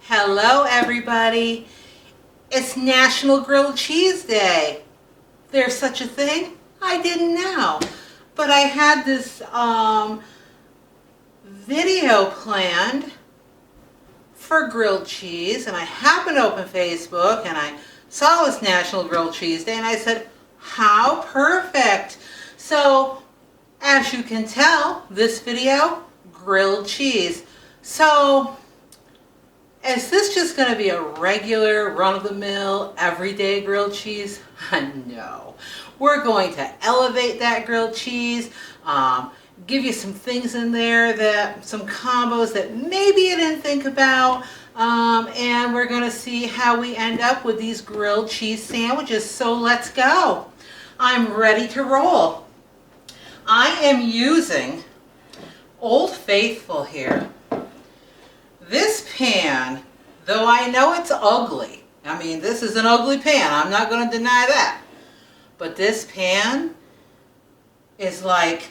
Hello everybody. It's National Grilled Cheese Day. There's such a thing? I didn't know. But I had this video planned for grilled cheese, and I happened to open Facebook and I saw it was National Grilled Cheese Day and I said, how perfect. So as you can tell, this video, grilled cheese. So is this just going to be a regular, run-of-the-mill, everyday grilled cheese? No. We're going to elevate that grilled cheese, give you some things in there, some combos that maybe you didn't think about, and we're going to see how we end up with these grilled cheese sandwiches. So let's go. I'm ready to roll. I am using Old Faithful here. This pan, though I know it's ugly, I mean, this is an ugly pan, I'm not going to deny that, but this pan is like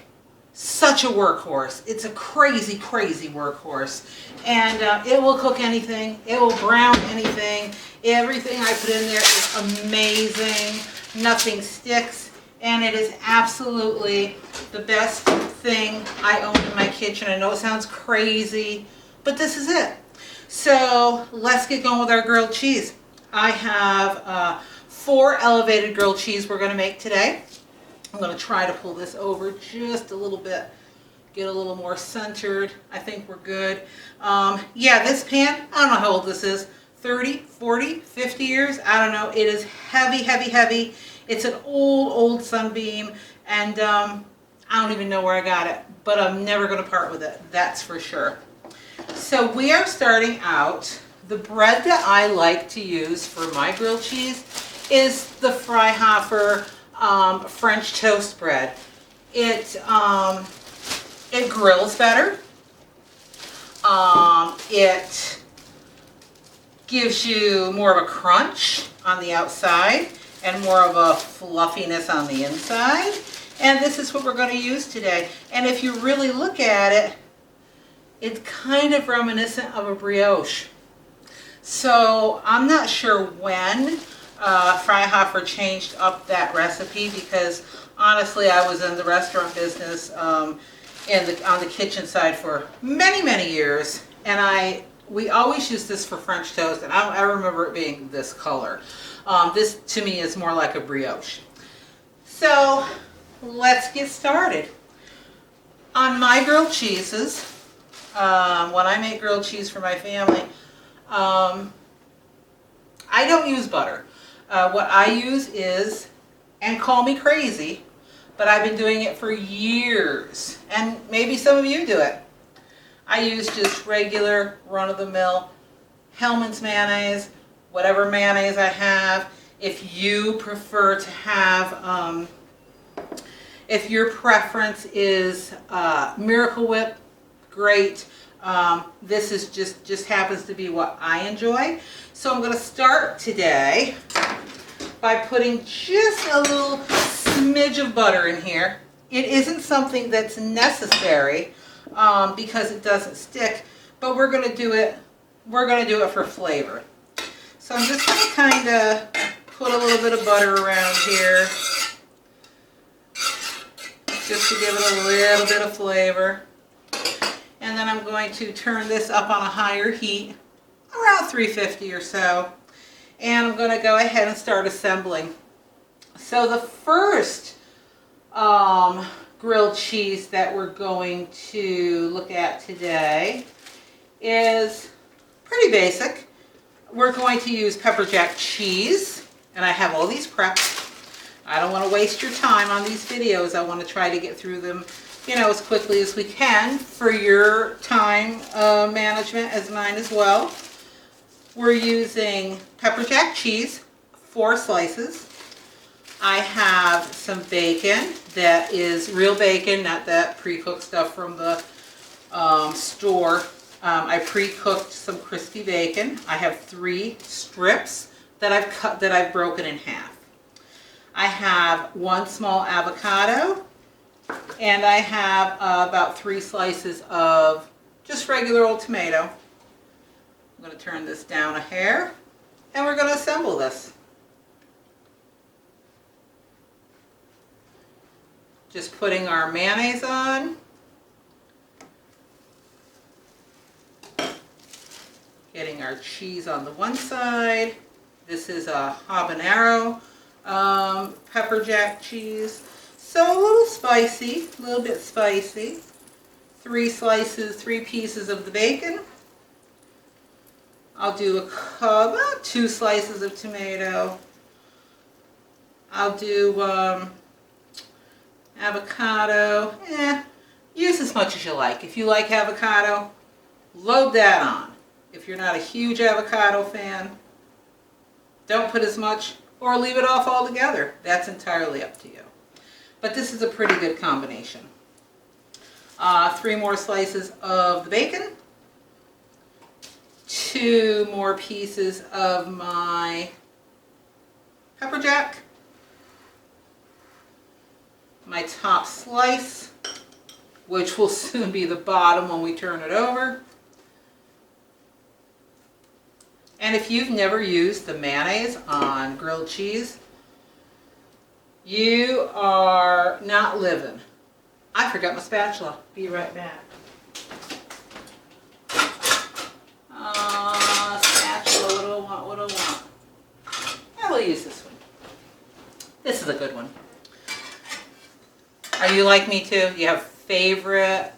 such a workhorse. It's a crazy, crazy workhorse, and it will cook anything, it will brown anything. Everything I put in there is amazing, nothing sticks, and it is absolutely the best thing I own in my kitchen. I know it sounds crazy, but this is it. So let's get going with our grilled cheese. I have 4 elevated grilled cheese we're going to make today. I'm going to try to pull this over just a little bit, get a little more centered. I think we're good. Yeah, this pan, I don't know how old this is, 30, 40, 50 years, I don't know. It is heavy, heavy, heavy. It's an old Sunbeam, and I don't even know where I got it, but I'm never going to part with it, that's for sure. So we are starting out, the bread that I like to use for my grilled cheese is the Freihofer French toast bread. It grills better. It gives you more of a crunch on the outside and more of a fluffiness on the inside. And this is what we're going to use today. And if you really look at it, it's kind of reminiscent of a brioche. So I'm not sure when Freihofer changed up that recipe, because honestly I was in the restaurant business on the kitchen side for many, many years, and we always used this for French toast, and I remember it being this color. This to me is more like a brioche. So let's get started. On my grilled cheeses, when I make grilled cheese for my family, I don't use butter. What I use is, and call me crazy, but I've been doing it for years, and maybe some of you do it. I use just regular run-of-the-mill Hellmann's mayonnaise, whatever mayonnaise I have. If you prefer to have, if your preference is Miracle Whip, great. This is just happens to be what I enjoy. So I'm going to start today by putting just a little smidge of butter in here. It isn't something that's necessary because it doesn't stick, but we're going to do it. We're going to do it for flavor. So I'm just going to kind of put a little bit of butter around here, just to give it a little bit of flavor. And then I'm going to turn this up on a higher heat, around 350 or so. And I'm going to go ahead and start assembling. So the first grilled cheese that we're going to look at today is pretty basic. We're going to use pepper jack cheese, and I have all these prepped. I don't want to waste your time on these videos. I want to try to get through them, you know, as quickly as we can for your time management, as mine as well. We're using pepper jack cheese, 4 slices. I have some bacon that is real bacon, not that pre-cooked stuff from the store. I pre-cooked some crispy bacon. I have 3 strips that I've cut, that I've broken in half. I have 1 small avocado, and I have about 3 slices of just regular old tomato. I'm going to turn this down a hair, and we're going to assemble this. Just putting our mayonnaise on. Getting our cheese on the one side. This is a habanero pepper jack cheese. So a little spicy, a little bit spicy. 3 pieces of the bacon. I'll do about 2 slices of tomato. I'll do avocado. Use as much as you like. If you like avocado, load that on. If you're not a huge avocado fan, don't put as much or leave it off altogether. That's entirely up to you. But this is a pretty good combination. 3 more slices of the bacon. 2 more pieces of my pepper jack. My top slice, which will soon be the bottom when we turn it over. And if you've never used the mayonnaise on grilled cheese, you are not living. I forgot my spatula. Be right back. Spatula, what do I want? I will use this one. This is a good one. Are you like me too? You have favorite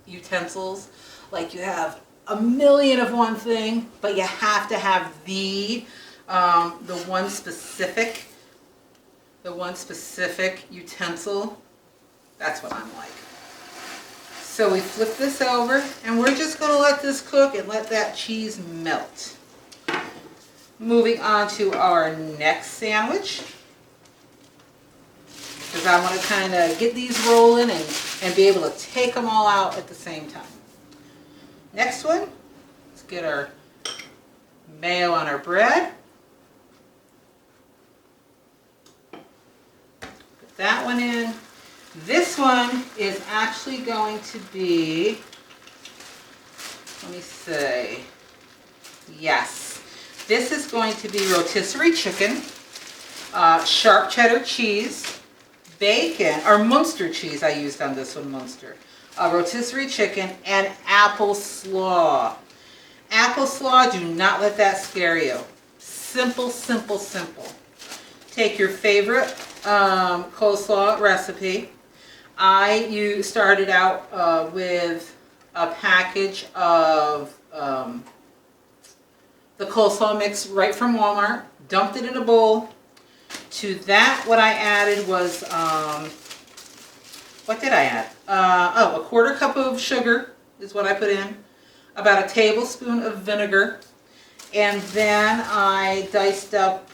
utensils? Like you have a million of one thing, but you have to have the one specific utensil. That's what I'm like. So we flip this over, and we're just going to let this cook and let that cheese melt. Moving on to our next sandwich, because I want to kind of get these rolling and be able to take them all out at the same time. Next one, let's get our mayo on our bread. Put that one in. This one is actually going to be, let me see, yes. This is going to be rotisserie chicken, sharp cheddar cheese, bacon, or Munster cheese I used on this one, Munster. Rotisserie chicken, and apple slaw. Apple slaw, do not let that scare you. Simple, simple, simple. Take your favorite coleslaw recipe. You started out with a package of the coleslaw mix right from Walmart, dumped it in a bowl. To that, what I added was, what did I add? A 1/4 cup of sugar is what I put in, about a tablespoon of vinegar, and then I diced up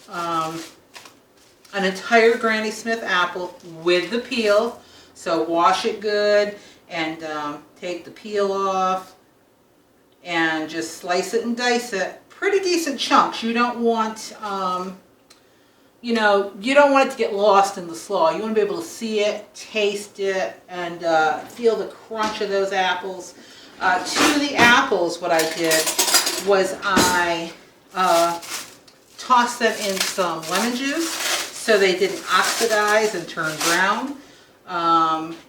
an entire Granny Smith apple with the peel. So wash it good and take the peel off and just slice it and dice it. Pretty decent chunks. You don't want, you don't want it to get lost in the slaw. You want to be able to see it, taste it, and feel the crunch of those apples. To the apples, what I did was I tossed them in some lemon juice so they didn't oxidize and turn brown.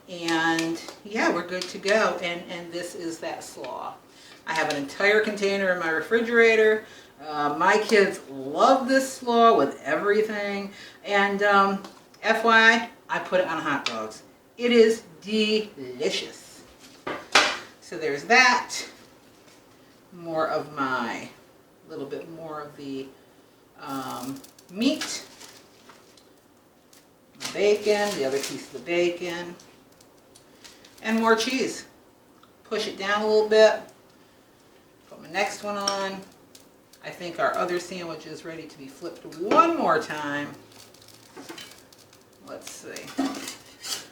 And yeah, we're good to go. And this is that slaw. I have an entire container in my refrigerator. My kids love this slaw with everything. And FYI, I put it on hot dogs. It is delicious. So there's that. More of a little bit more of the meat. Bacon, the other piece of the bacon, and more cheese. Push it down a little bit. Put my next one on. I think our other sandwich is ready to be flipped one more time. Let's see.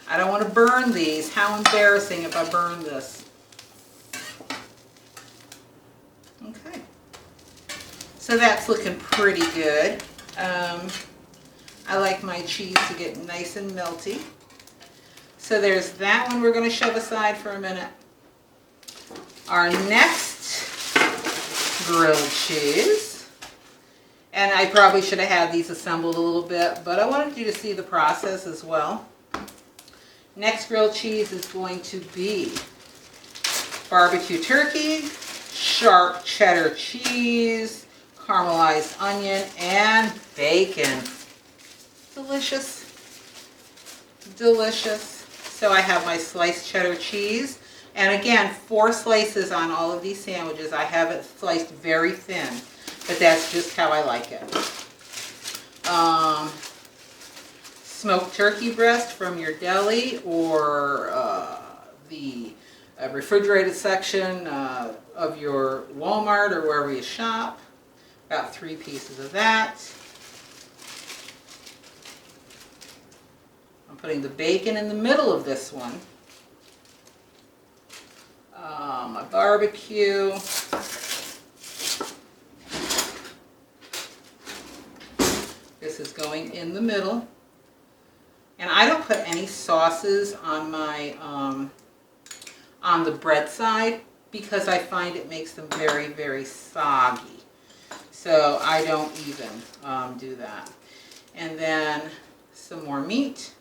I don't want to burn these. How embarrassing if I burn this. Okay. So that's looking pretty good. I like my cheese to get nice and melty. So there's that one we're going to shove aside for a minute. Our next grilled cheese. And I probably should have had these assembled a little bit, but I wanted you to see the process as well. Next grilled cheese is going to be barbecue turkey, sharp cheddar cheese, caramelized onion, and bacon. Delicious. Delicious. So I have my sliced cheddar cheese. And again, 4 slices on all of these sandwiches. I have it sliced very thin, but that's just how I like it. Smoked turkey breast from your deli or the refrigerated section of your Walmart or wherever you shop. About 3 pieces of that. I'm putting the bacon in the middle of this one. My barbecue. This is going in the middle. And I don't put any sauces on my on the bread side because I find it makes them very, very soggy. So I don't even do that. And then some more meat,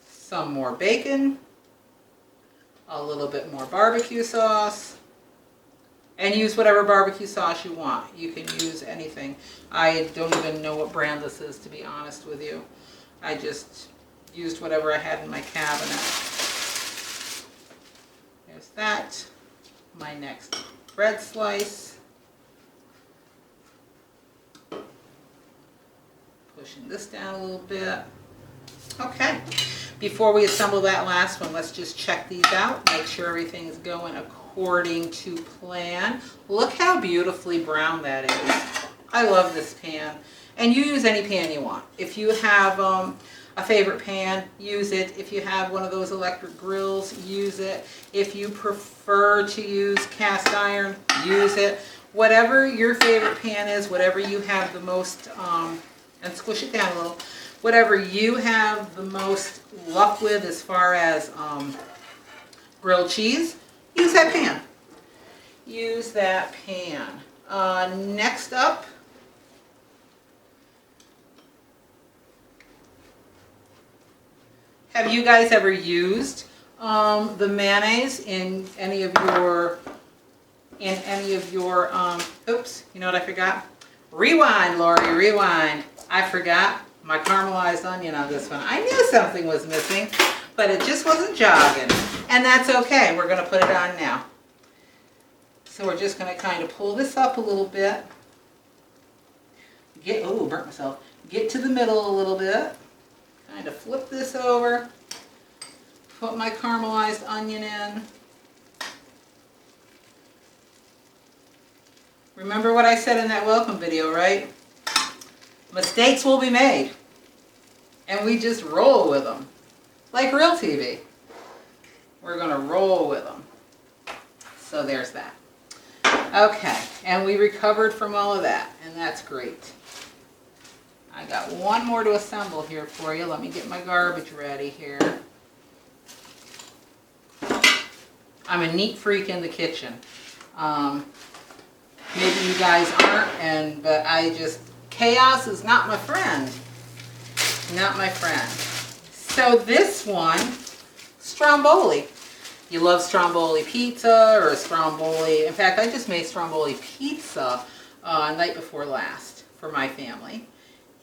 some more bacon, a little bit more barbecue sauce, and use whatever barbecue sauce you want. You can use anything. I don't even know what brand this is, to be honest with you. I just used whatever I had in my cabinet. There's that. My next bread slice. Pushing this down a little bit. Okay. Before we assemble that last one, let's just check these out. Make sure everything's going according to plan. Look how beautifully brown that is. I love this pan. And you use any pan you want. If you have a favorite pan, use it. If you have one of those electric grills, use it. If you prefer to use cast iron, use it. Whatever your favorite pan is, whatever you have the most, and squish it down a little, whatever you have the most luck with as far as grilled cheese, use that pan. Use that pan. Next up, have you guys ever used the mayonnaise in any of your, oops, you know what I forgot? Rewind, Lori, rewind. I forgot my caramelized onion on this one. I knew something was missing, but it just wasn't jogging. And that's okay. We're going to put it on now. So we're just going to kind of pull this up a little bit. Oh, burnt myself. Get to the middle a little bit. Kind of flip this over. Put my caramelized onion in. Remember what I said in that welcome video, right? Mistakes will be made. And we just roll with them. Like real TV. We're going to roll with them. So there's that. Okay, and we recovered from all of that, and that's great. I got one more to assemble here for you. Let me get my garbage ready here. I'm a neat freak in the kitchen. Maybe you guys aren't, but chaos is not my friend. Not my friend. So this one, stromboli. You love stromboli pizza or stromboli. In fact, I just made stromboli pizza night before last for my family.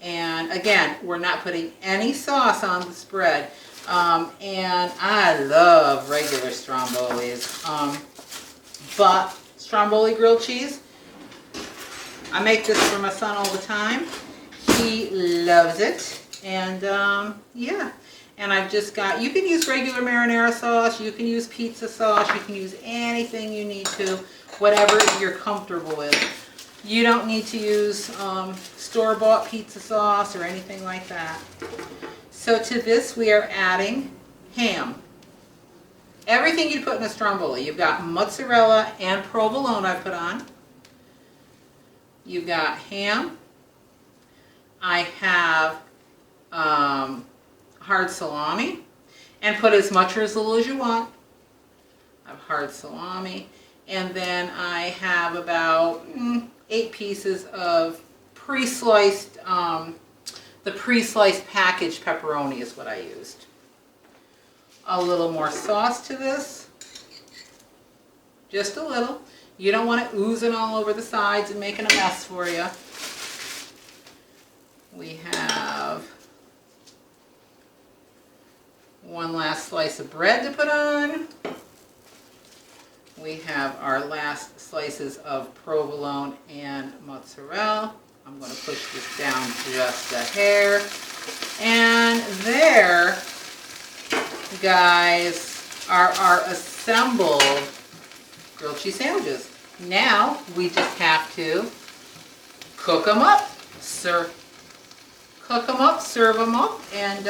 And again, we're not putting any sauce on this bread. And I love regular strombolis. But stromboli grilled cheese, I make this for my son all the time. He loves it. And yeah. And I've just got, you can use regular marinara sauce, you can use pizza sauce, you can use anything you need to, whatever you're comfortable with. You don't need to use store-bought pizza sauce or anything like that. So to this we are adding ham. Everything you put in a stromboli. You've got mozzarella and provolone I put on. You've got ham. I have hard salami, and put as much or as little as you want. I have hard salami, And then I have about 8 pieces of pre-sliced, the pre-sliced packaged pepperoni is what I used. A little more sauce to this. Just a little. You don't want it oozing all over the sides and making a mess for you. We have one last slice of bread to put on. We have our last slices of provolone and mozzarella. I'm going to push this down just a hair. And there, guys, are our assembled grilled cheese sandwiches. Now we just have to cook them up, serve them up, and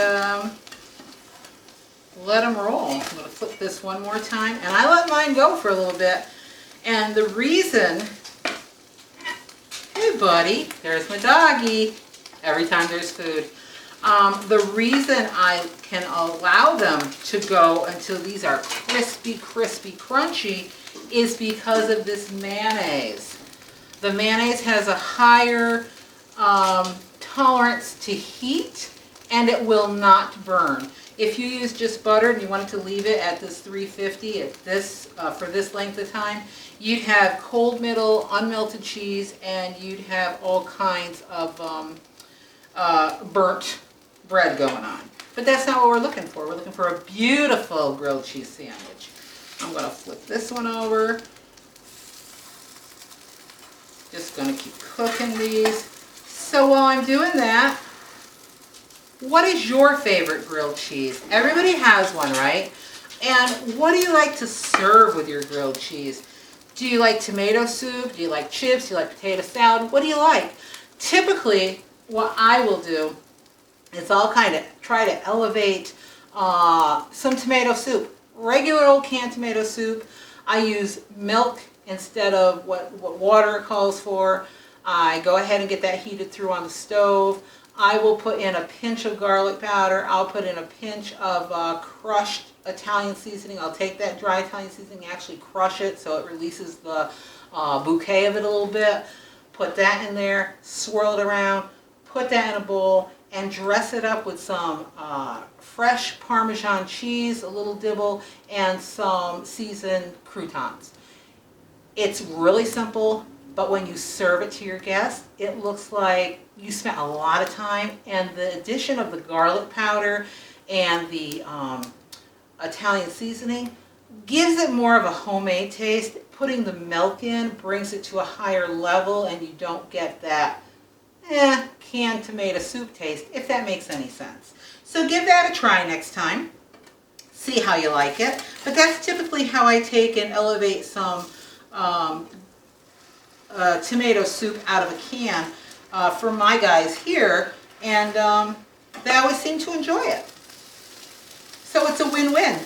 let them roll. I'm going to flip this one more time, and I let mine go for a little bit. And the reason, hey buddy, there's my doggy, every time there's food. The reason I can allow them to go until these are crispy, crispy, crunchy is because of this mayonnaise. The mayonnaise has a higher tolerance to heat, and it will not burn. If you use just butter and you wanted to leave it at this 350 at this for this length of time, you'd have cold middle, unmelted cheese, and you'd have all kinds of burnt bread going on. But that's not what we're looking for. We're looking for a beautiful grilled cheese sandwich. I'm going to flip this one over. Just going to keep cooking these. So while I'm doing that, what is your favorite grilled cheese? Everybody has one, right? And what do you like to serve with your grilled cheese? Do you like tomato soup? Do you like chips? Do you like potato salad? What do you like? Typically, what I will do is I'll kind of try to elevate some tomato soup. Regular old canned tomato soup. I use milk instead of what water calls for. I go ahead and get that heated through on the stove. I will put in a pinch of garlic powder. I'll put in a pinch of crushed Italian seasoning. I'll take that dry Italian seasoning, actually crush it so it releases the bouquet of it a little bit. Put that in there, swirl it around, put that in a bowl, and dress it up with some fresh Parmesan cheese, a little dibble, and some seasoned croutons. It's really simple, but when you serve it to your guests, it looks like you spent a lot of time, and the addition of the garlic powder and the Italian seasoning gives it more of a homemade taste. Putting the milk in brings it to a higher level, and you don't get that canned tomato soup taste, if that makes any sense. So give that a try next time. See how you like it. But that's typically how I take and elevate some tomato soup out of a can for my guys here, and they always seem to enjoy it. So it's a win-win.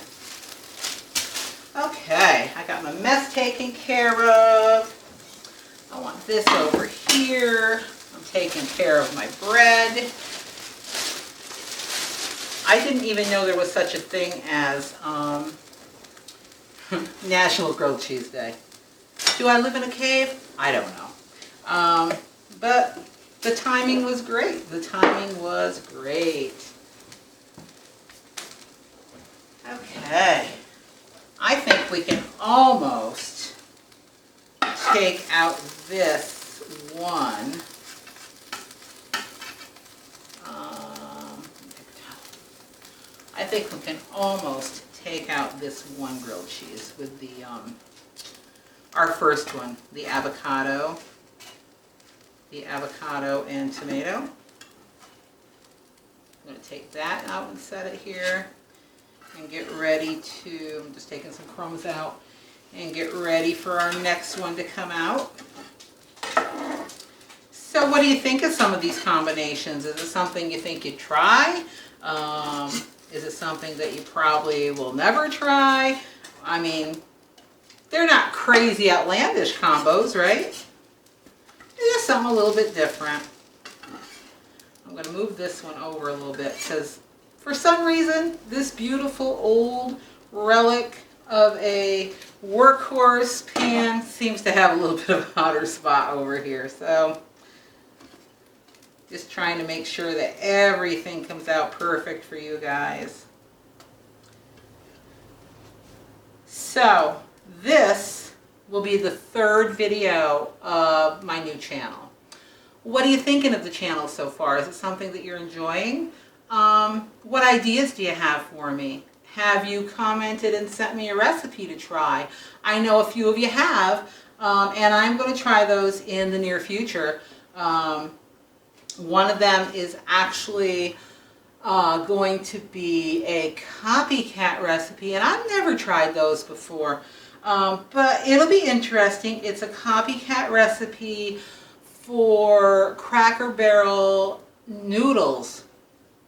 Okay, I got my mess taken care of. I want this over here. I'm taking care of my bread. I didn't even know there was such a thing as National Grilled Cheese Day. Do I live in a cave? I don't know. But the timing was great. The timing was great. Okay. I think we can almost take out this one. I think we can almost take out this one grilled cheese with the our first one, the avocado and tomato. I'm going to take that out and set it here and get ready to, I'm just taking some crumbs out, and get ready for our next one to come out. So what do you think of some of these combinations? Is it something you think you'd try? Is it something that you probably will never try? I mean, they're not crazy outlandish combos, right? It's just something a little bit different. I'm going to move this one over a little bit because for some reason this beautiful old relic of a workhorse pan seems to have a little bit of a hotter spot over here. So just trying to make sure that everything comes out perfect for you guys. So this will be the third video of my new channel. What are you thinking of the channel so far? Is it something that you're enjoying? What ideas do you have for me? Have you commented and sent me a recipe to try? I know a few of you have, and I'm going to try those in the near future. One of them is actually going to be a copycat recipe, and I've never tried those before, but it'll be interesting. It's a copycat recipe for Cracker Barrel noodles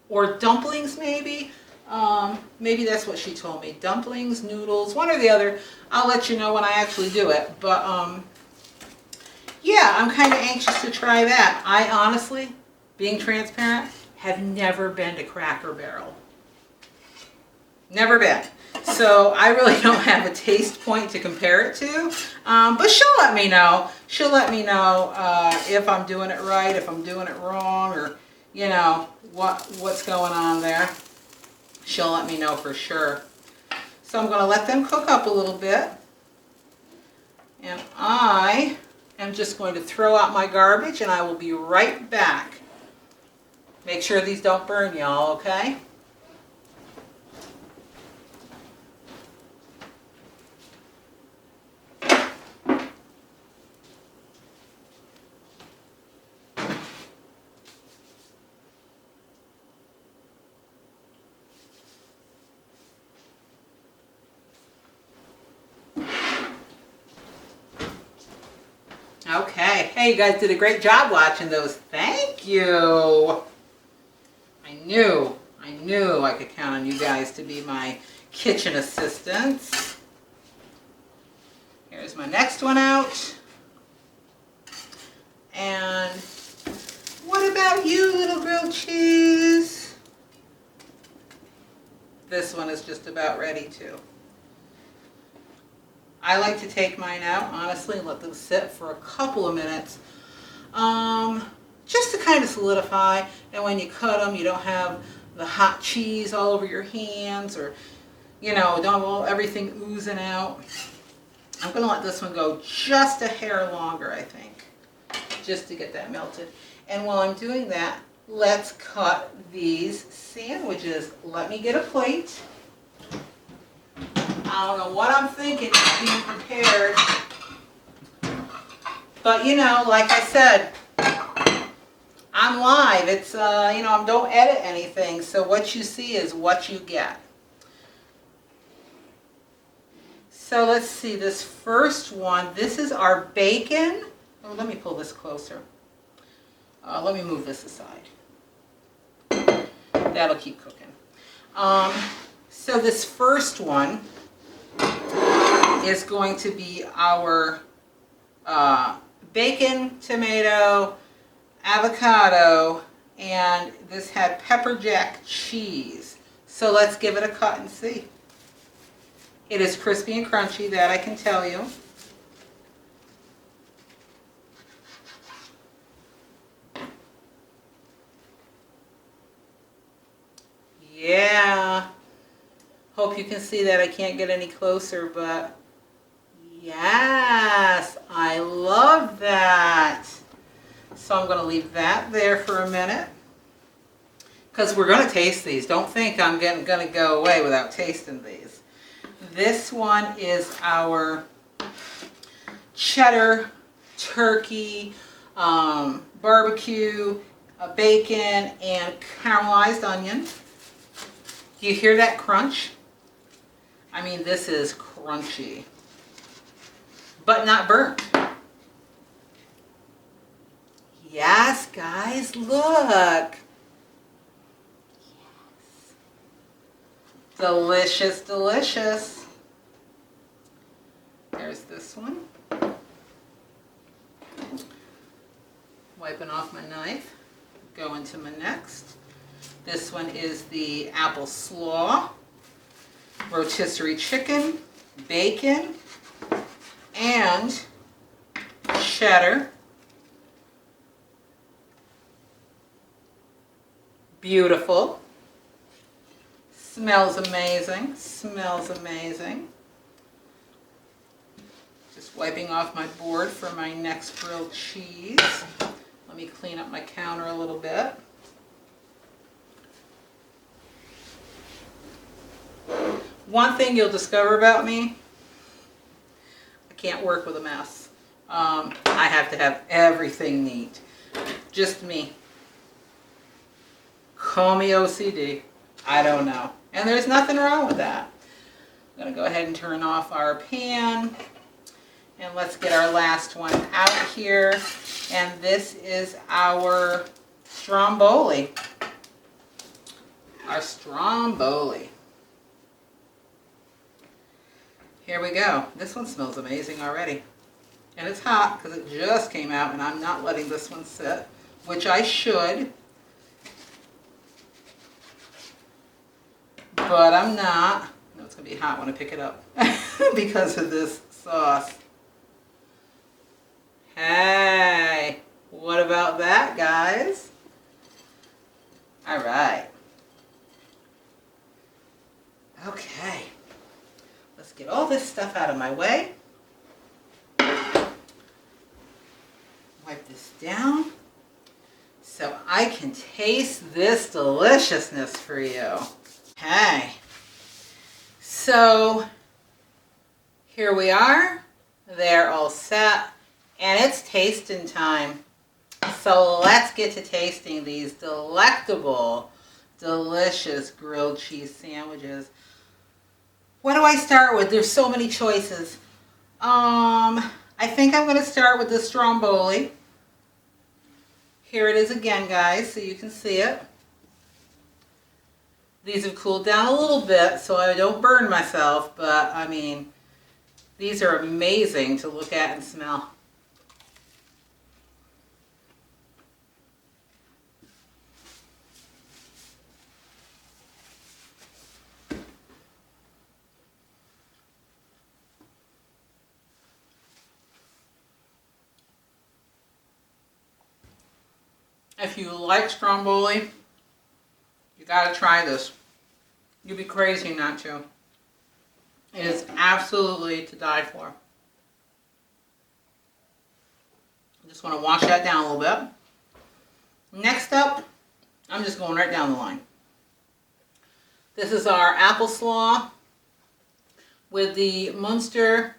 or dumplings, maybe. Maybe that's what she told me. Dumplings, noodles, one or the other. I'll let you know when I actually do it. But yeah, I'm kind of anxious to try that. I honestly, being transparent, have never been to Cracker Barrel. Never been. So I really don't have a taste point to compare it to. But she'll let me know. She'll let me know if I'm doing it right, if I'm doing it wrong, or you know what's going on there. She'll let me know for sure. So I'm going to let them cook up a little bit. And I am just going to throw out my garbage and I will be right back. Make sure these don't burn, y'all, okay? Okay. Hey, you guys did a great job watching those. Thank you. I knew I could count on you guys to be my kitchen assistants. Here's my next one out. And what about you, little grilled cheese? This one is just about ready too. I like to take mine out, honestly, and let them sit for a couple of minutes, just to kind of solidify. And when you cut them, you don't have the hot cheese all over your hands, or, you know, don't have everything oozing out. I'm going to let this one go just a hair longer, I think, just to get that melted. And while I'm doing that, let's cut these sandwiches. Let me get a plate. I don't know what I'm thinking, being prepared. But you know, like I said, I'm live. It's, you know, I don't edit anything. So what you see is what you get. So let's see, this first one, this is our bacon. Oh, let me pull this closer. Let me move this aside. That'll keep cooking. So this first one is going to be our bacon, tomato, avocado, and this had pepper jack cheese. So let's give it a cut and see. It is crispy and crunchy, that I can tell you. Yeah. Hope you can see that. I can't get any closer, but yes, I love that. So I'm going to leave that there for a minute, because we're going to taste these. Don't think I'm going to go away without tasting these. This one is our cheddar, turkey, barbecue, bacon, and caramelized onion. Do you hear that crunch? I mean, this is crunchy, but not burnt. Yes, guys, look. Yes. Delicious, delicious. There's this one. Wiping off my knife. Go into my next. This one is the apple slaw, rotisserie chicken, bacon, and cheddar. Beautiful. Smells amazing. Smells amazing. Just wiping off my board for my next grilled cheese. Let me clean up my counter a little bit. One thing you'll discover about me, I can't work with a mess. I have to have everything neat. Just me. Call me OCD. I don't know. And there's nothing wrong with that. I'm going to go ahead and turn off our pan. And let's get our last one out here. And this is our stromboli. Our stromboli. Here we go. This one smells amazing already. And it's hot because it just came out and I'm not letting this one sit, which I should. But I'm not. No, it's going to be hot when I pick it up because of this sauce. Hey, what about that, guys? All right. Okay. Let's get all this stuff out of my way. Wipe this down so I can taste this deliciousness for you. Okay. So here we are. They're all set. And it's tasting time. So let's get to tasting these delectable, delicious grilled cheese sandwiches. What do I start with? There's so many choices. I think I'm going to start with the stromboli. Here it is again, guys, so you can see it. These have cooled down a little bit so I don't burn myself, but I mean, these are amazing to look at and smell. If you like stromboli, you gotta try this. You'd be crazy not to. It is absolutely to die for. I just want to wash that down a little bit. Next up, I'm just going right down the line. This is our apple slaw with the Munster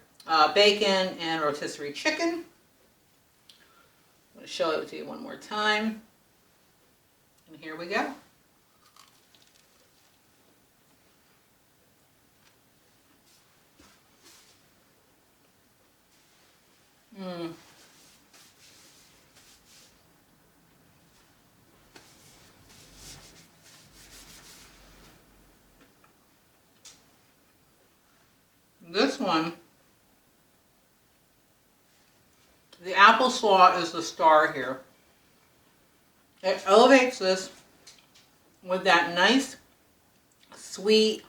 bacon and rotisserie chicken. I'm going to show it to you one more time. And here we go. This one, the apple slaw is the star here. It elevates this with that nice, sweet,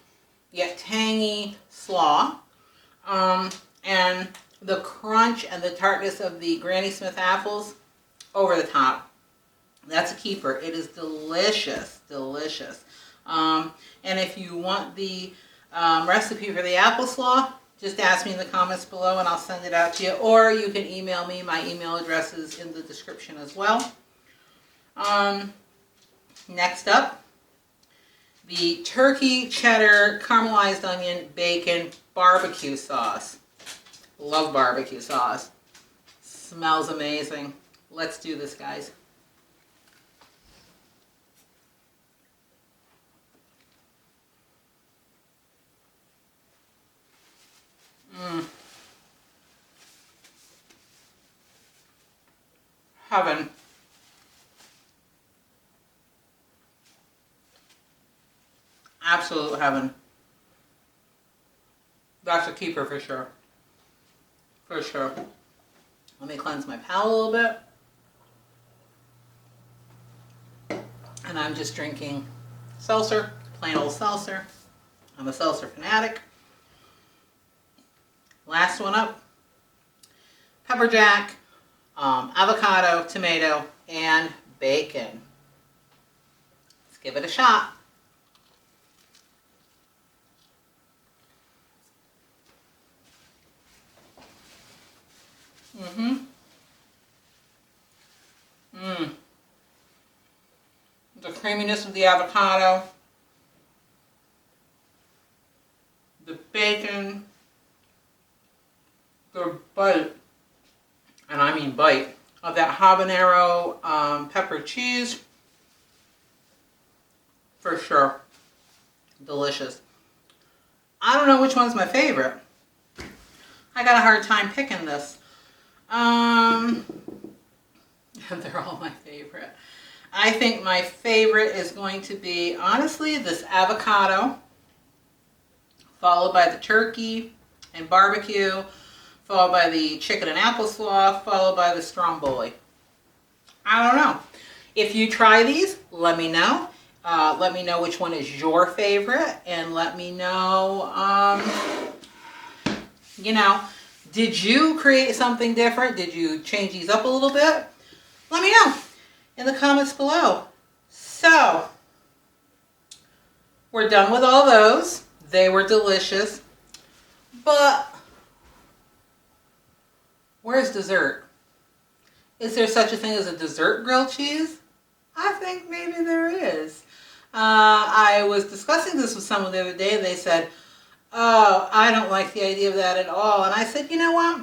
yet tangy slaw. And the crunch and the tartness of the Granny Smith apples over the top. That's a keeper. It is delicious, delicious. And if you want the recipe for the apple slaw, just ask me in the comments below and I'll send it out to you. Or you can email me. My email address is in the description as well. Next up, the turkey cheddar caramelized onion bacon barbecue sauce. Love barbecue sauce. Smells amazing. Let's do this, guys. Heaven. Absolute heaven. That's a keeper for sure. For sure. Let me cleanse my palate a little bit. And I'm just drinking seltzer, plain old seltzer. I'm a seltzer fanatic. Last one up, pepper jack, avocado, tomato, and bacon. Let's give it a shot. The creaminess of the avocado, the bacon, the bite, and I mean bite, of that habanero pepper cheese, for sure, delicious. I don't know which one's my favorite. I got a hard time picking this. They're all my favorite. I think my favorite is going to be, honestly, this avocado, followed by the turkey and barbecue, followed by the chicken and applesauce, followed by the stromboli. I don't know. If you try these, let me know. Let me know which one is your favorite, and let me know, did you create something different? Did you change these up a little bit? Let me know in the comments below. So, we're done with all those. They were delicious. But, where's dessert? Is there such a thing as a dessert grilled cheese? I think maybe there is. I was discussing this with someone the other day, and they said, oh, I don't like the idea of that at all. And I said, you know what?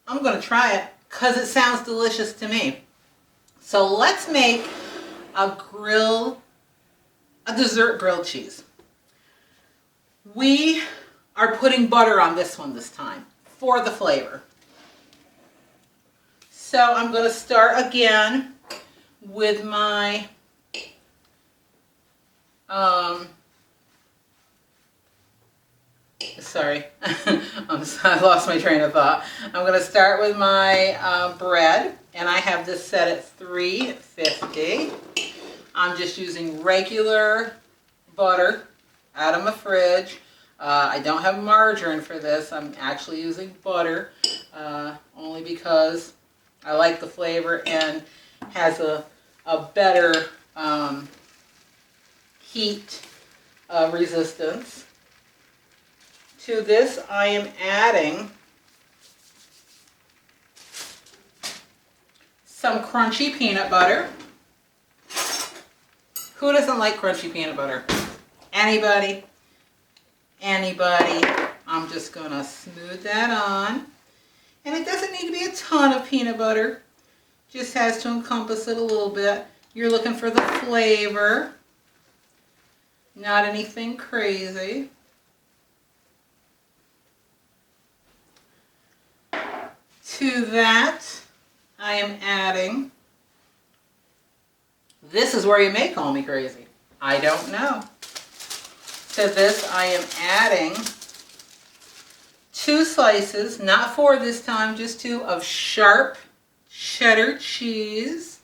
I'm going to try it because it sounds delicious to me. So let's make a dessert grilled cheese. We are putting butter on this one this time for the flavor. So I'm going to start again with my sorry, I lost my train of thought. I'm going to start with my bread, and I have this set at 350. I'm just using regular butter out of my fridge. I don't have margarine for this. I'm actually using butter, only because I like the flavor and has a better heat resistance. To this, I am adding some crunchy peanut butter. Who doesn't like crunchy peanut butter? Anybody? Anybody? I'm just going to smooth that on. And it doesn't need to be a ton of peanut butter. Just has to encompass it a little bit. You're looking for the flavor. Not anything crazy. To that, I am adding, this is where you may call me crazy. I don't know. To this, I am adding 2 slices, not 4 this time, just 2, of sharp cheddar cheese.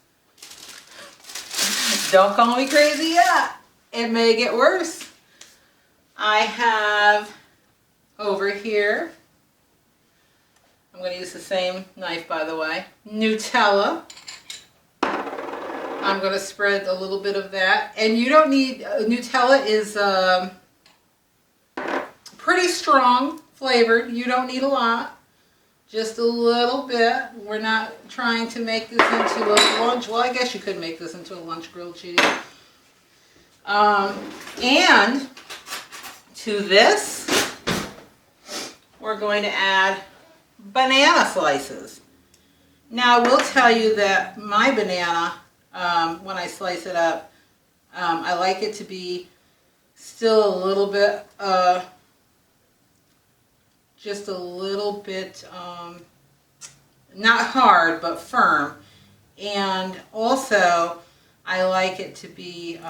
Don't call me crazy yet. It may get worse. I have over here, I'm going to use the same knife, by the way, Nutella. I'm going to spread a little bit of that. And you don't need, Nutella is pretty strong flavored. You don't need a lot. Just a little bit. We're not trying to make this into a lunch. Well, I guess you could make this into a lunch grilled cheese. And to this, we're going to add banana slices. Now, I will tell you that my banana, when I slice it up, I like it to be still a little bit, just a little bit, not hard, but firm. And also, I like it to be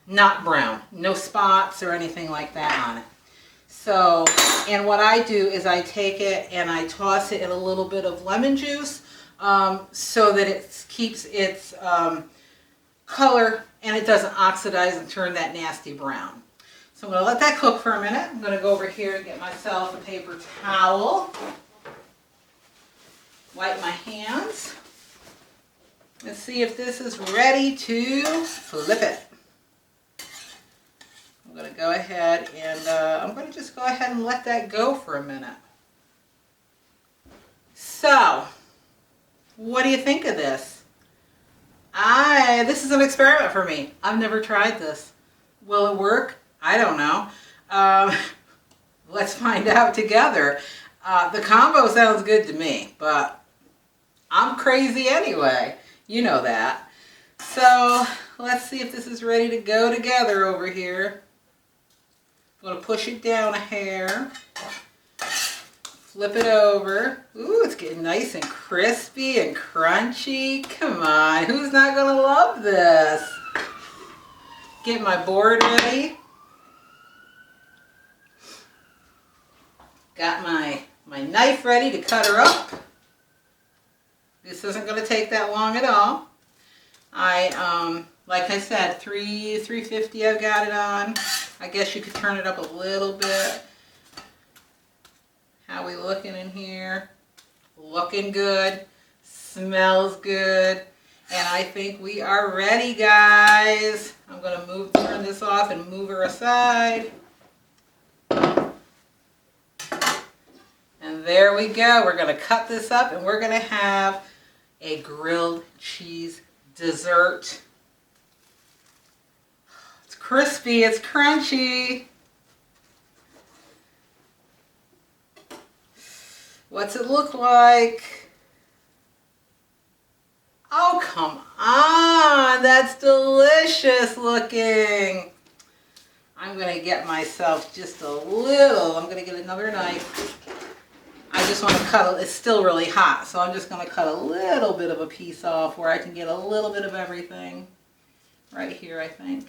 not brown, no spots or anything like that on it. So, and what I do is I take it and I toss it in a little bit of lemon juice so that it keeps its color and it doesn't oxidize and turn that nasty brown. So I'm going to let that cook for a minute. I'm going to go over here and get myself a paper towel. Wipe my hands. And see if this is ready to flip it. I'm going to go ahead and I'm going to just go ahead and let that go for a minute. So, what do you think of this? This is an experiment for me. I've never tried this. Will it work? I don't know. Let's find out together. The combo sounds good to me, but I'm crazy anyway. You know that. So let's see if this is ready to go together over here. I'm going to push it down a hair. Flip it over. Ooh, it's getting nice and crispy and crunchy. Come on, who's not going to love this? Get my board ready. Got my knife ready to cut her up. This isn't going to take that long at all. Like I said, 350 I've got it on. I guess you could turn it up a little bit. How we looking in here? Looking good. Smells good. And I think we are ready, guys. I'm going to turn this off and move her aside. And there we go. We're going to cut this up and we're going to have a grilled cheese dessert. It's crispy, it's crunchy. What's it look like? Oh, come on, that's delicious looking. I'm going to get myself just a little, I'm going to get another knife. I just want to cut, it's still really hot, so I'm just going to cut a little bit of a piece off where I can get a little bit of everything. Right here, I think.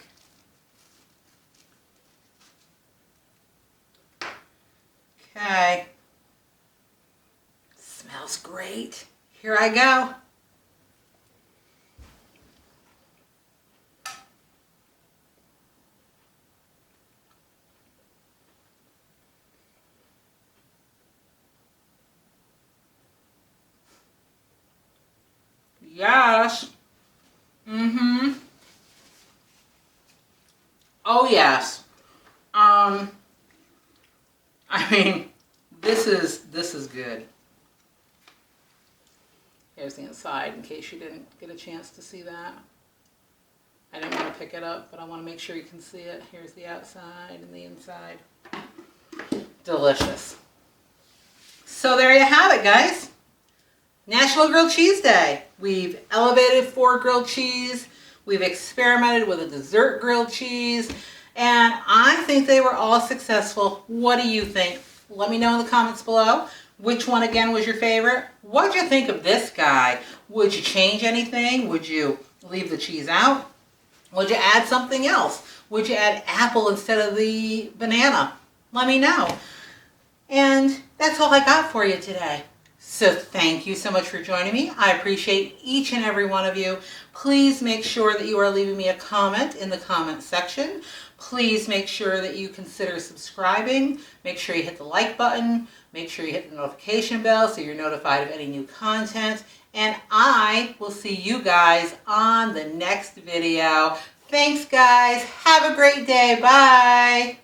Okay. Smells great. Here I go. Yes. Mm-hmm. Oh, yes. I mean, this is good. Here's the inside in case you didn't get a chance to see that. I didn't want to pick it up, but I want to make sure you can see it. Here's the outside and the inside. Delicious. So there you have it, guys. National Grilled Cheese Day. We've elevated for grilled cheese. We've experimented with a dessert grilled cheese. And I think they were all successful. What do you think? Let me know in the comments below. Which one again was your favorite? What did you think of this guy? Would you change anything? Would you leave the cheese out? Would you add something else? Would you add apple instead of the banana? Let me know. And that's all I got for you today. So thank you so much for joining me. I appreciate each and every one of you. Please make sure that you are leaving me a comment in the comment section. Please make sure that you consider subscribing. Make sure you hit the like button. Make sure you hit the notification bell so you're notified of any new content. And I will see you guys on the next video. Thanks, guys. Have a great day. Bye.